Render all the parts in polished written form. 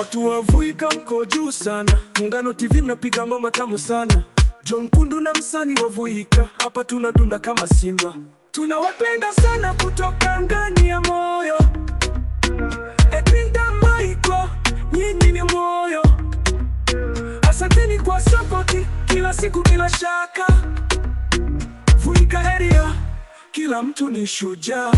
Watu wa Vuika mko juu sana. Muungano TV mnapiga ngoma tamu sana. John Kundu na msanii wa Vuika, hapa tunadunda kama simba. Tunawapenda sana kutoka ndani ya moyo. Epinda Maiko, nyinyi ni moyo. Asanteni kwa sapoti, kila siku bila shaka. Vuika area, kila mtu ni shujaa.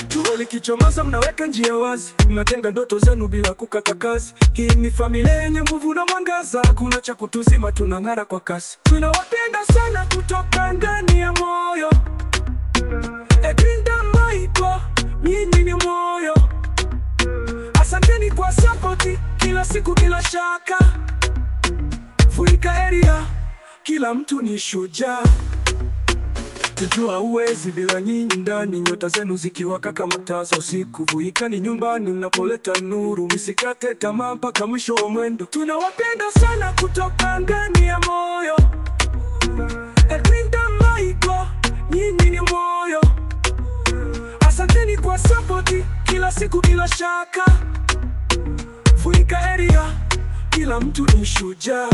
Jua likichomoza mnaweka njia wazi, mnatenga ndoto zenu bila kukata kazi. Hii ni familia yenye nguvu na mwangaza, hakuna cha kutuzima, tunang'ara kwa kasi. Tunawapenda sana kutoka ndani ya moyo. Epinda Maiko, nyinyi ni moyo. Asanteni kwa sapoti, kila siku bila shaka. Vuika area, kila mtu ni shujaa. Tujua uwezi bila nyinyi ndani, nyota zenu zikiwaka kama taa za usiku. Vuika ni nyumbani mnapoleta nuru, msikate tamaa mpaka mwisho wa mwendo. Tunawapenda sana kutoka ndani ya moyo. Epinda Maiko, nyinyi ni moyo. Asanteni kwa sapoti, kila siku bila shaka. Vuika area, kila mtu ni shujaa.